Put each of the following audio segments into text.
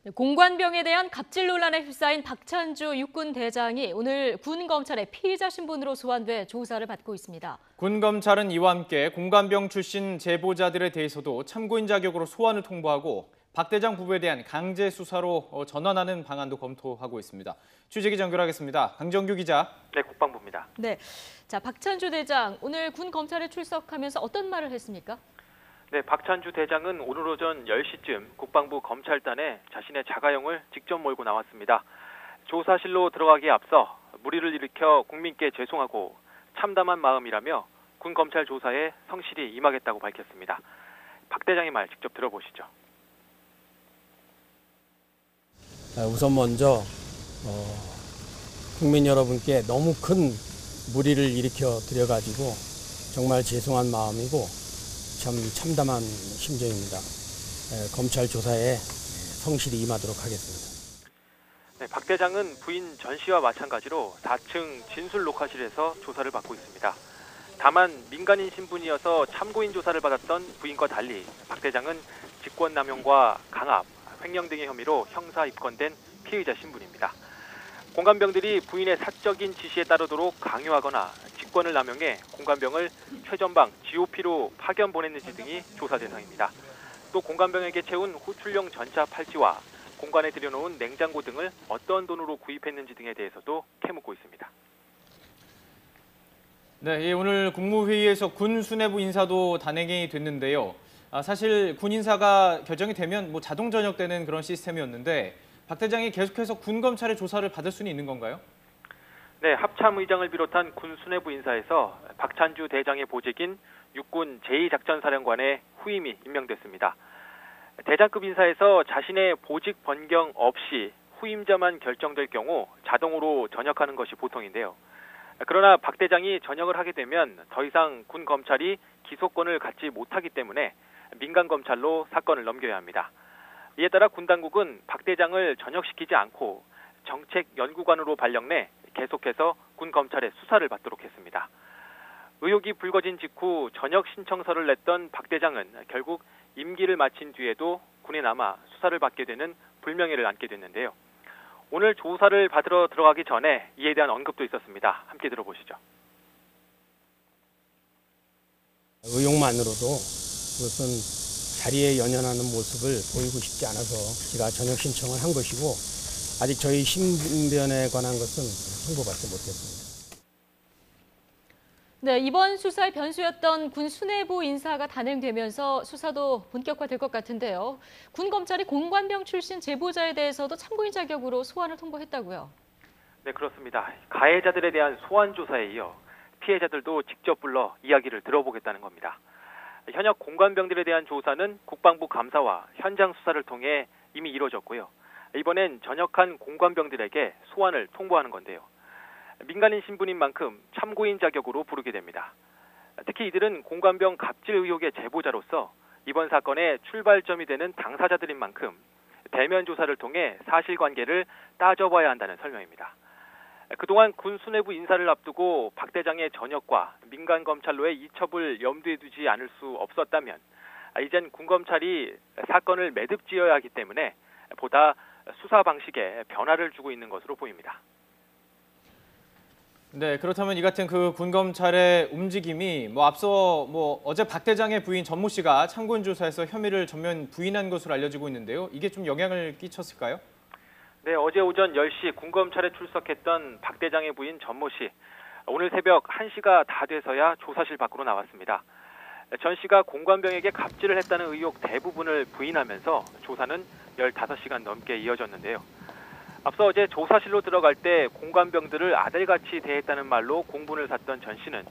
공관병에 대한 갑질 논란에 휩싸인 박찬주 육군 대장이 오늘 군 검찰의 피의자 신분으로 소환돼 조사를 받고 있습니다. 군 검찰은 이와 함께 공관병 출신 제보자들에 대해서도 참고인 자격으로 소환을 통보하고 박 대장 부부에 대한 강제 수사로 전환하는 방안도 검토하고 있습니다. 취재기 연결하겠습니다. 강정규 기자. 네, 국방부입니다. 네, 자 박찬주 대장 오늘 군 검찰에 출석하면서 어떤 말을 했습니까? 네, 박찬주 대장은 오늘 오전 10시쯤 국방부 검찰단에 자신의 자가용을 직접 몰고 나왔습니다. 조사실로 들어가기에 앞서 무리를 일으켜 국민께 죄송하고 참담한 마음이라며 군 검찰 조사에 성실히 임하겠다고 밝혔습니다. 박 대장의 말 직접 들어보시죠. 우선 먼저 국민 여러분께 너무 큰 무리를 일으켜 드려가지고 정말 죄송한 마음이고 참 참담한 심정입니다. 검찰 조사에 성실히 임하도록 하겠습니다. 네, 박 대장은 부인 전 씨와 마찬가지로 4층 진술 녹화실에서 조사를 받고 있습니다. 다만 민간인 신분이어서 참고인 조사를 받았던 부인과 달리 박 대장은 직권남용과 강압, 횡령 등의 혐의로 형사 입건된 피의자 신분입니다. 공관병들이 부인의 사적인 지시에 따르도록 강요하거나 직권을 남용해 공관병을 최전방 GOP로 파견 보냈는지 등이 조사 대상입니다. 또 공관병에게 채운 호출용 전차 팔찌와 공관에 들여놓은 냉장고 등을 어떤 돈으로 구입했는지 등에 대해서도 캐묻고 있습니다. 네, 오늘 국무회의에서 군 수뇌부 인사도 단행이 됐는데요. 사실 군 인사가 결정이 되면 자동 전역되는 그런 시스템이었는데 박 대장이 계속해서 군 검찰의 조사를 받을 수는 있는 건가요? 네, 합참의장을 비롯한 군 수뇌부 인사에서 박찬주 대장의 보직인 육군 제2작전사령관의 후임이 임명됐습니다. 대장급 인사에서 자신의 보직 변경 없이 후임자만 결정될 경우 자동으로 전역하는 것이 보통인데요. 그러나 박 대장이 전역을 하게 되면 더 이상 군 검찰이 기소권을 갖지 못하기 때문에 민간 검찰로 사건을 넘겨야 합니다. 이에 따라 군 당국은 박 대장을 전역시키지 않고 정책연구관으로 발령 내 계속해서 군 검찰의 수사를 받도록 했습니다. 의혹이 불거진 직후 전역 신청서를 냈던 박 대장은 결국 임기를 마친 뒤에도 군에 남아 수사를 받게 되는 불명예를 안게 됐는데요. 오늘 조사를 받으러 들어가기 전에 이에 대한 언급도 있었습니다. 함께 들어보시죠. 의혹만으로도 그것은 자리에 연연하는 모습을 보이고 싶지 않아서 제가 전역 신청을 한 것이고 아직 저희 신변에 관한 것은 통보받지 못했습니다. 네, 이번 수사의 변수였던 군 수뇌부 인사가 단행되면서 수사도 본격화될 것 같은데요. 군 검찰이 공관병 출신 제보자에 대해서도 참고인 자격으로 소환을 통보했다고요? 네, 그렇습니다. 가해자들에 대한 소환 조사에 이어 피해자들도 직접 불러 이야기를 들어보겠다는 겁니다. 현역 공관병들에 대한 조사는 국방부 감사와 현장 수사를 통해 이미 이루어졌고요. 이번엔 전역한 공관병들에게 소환을 통보하는 건데요. 민간인 신분인 만큼 참고인 자격으로 부르게 됩니다. 특히 이들은 공관병 갑질 의혹의 제보자로서 이번 사건의 출발점이 되는 당사자들인 만큼 대면 조사를 통해 사실관계를 따져봐야 한다는 설명입니다. 그동안 군 수뇌부 인사를 앞두고 박 대장의 전역과 민간 검찰로의 이첩을 염두에 두지 않을 수 없었다면 이젠 군 검찰이 사건을 매듭지어야 하기 때문에 보다 수사 방식에 변화를 주고 있는 것으로 보입니다. 네, 그렇다면 이 같은 그 군 검찰의 움직임이 앞서 어제 박 대장의 부인 전모 씨가 참고인 조사에서 혐의를 전면 부인한 것으로 알려지고 있는데요. 이게 좀 영향을 끼쳤을까요? 네, 어제 오전 10시 군검찰에 출석했던 박 대장의 부인 전모 씨. 오늘 새벽 1시가 다 돼서야 조사실 밖으로 나왔습니다. 전 씨가 공관병에게 갑질을 했다는 의혹 대부분을 부인하면서 조사는 15시간 넘게 이어졌는데요. 앞서 어제 조사실로 들어갈 때 공관병들을 아들같이 대했다는 말로 공분을 샀던 전 씨는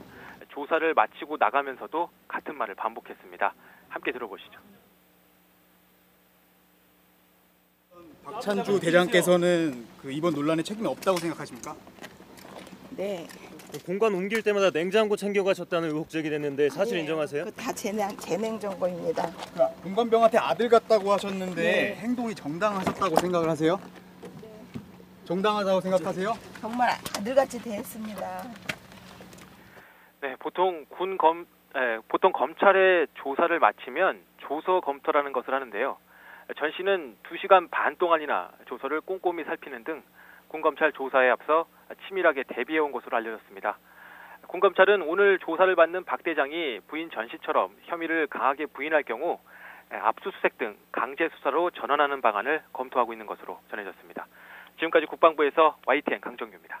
조사를 마치고 나가면서도 같은 말을 반복했습니다. 함께 들어보시죠. 박찬주 대장께서는 이번 논란에 책임이 없다고 생각하십니까? 네. 공관 옮길 때마다 냉장고 챙겨가셨다는 의혹 제기됐는데 사실 아니에요. 인정하세요? 다 재냉정고입니다. 그러니까 공관병한테 아들 같다고 하셨는데 네. 행동이 정당하셨다고 생각을 하세요? 정당하다고 생각하세요? 정말 아들같이 대했습니다. 네, 보통 검찰의 조사를 마치면 조서 검토라는 것을 하는데요. 전 씨는 2시간 반 동안이나 조서를 꼼꼼히 살피는 등 군검찰 조사에 앞서 치밀하게 대비해온 것으로 알려졌습니다. 군검찰은 오늘 조사를 받는 박 대장이 부인 전 씨처럼 혐의를 강하게 부인할 경우 압수수색 등 강제 수사로 전환하는 방안을 검토하고 있는 것으로 전해졌습니다. 지금까지 국방부에서 YTN 강정규입니다.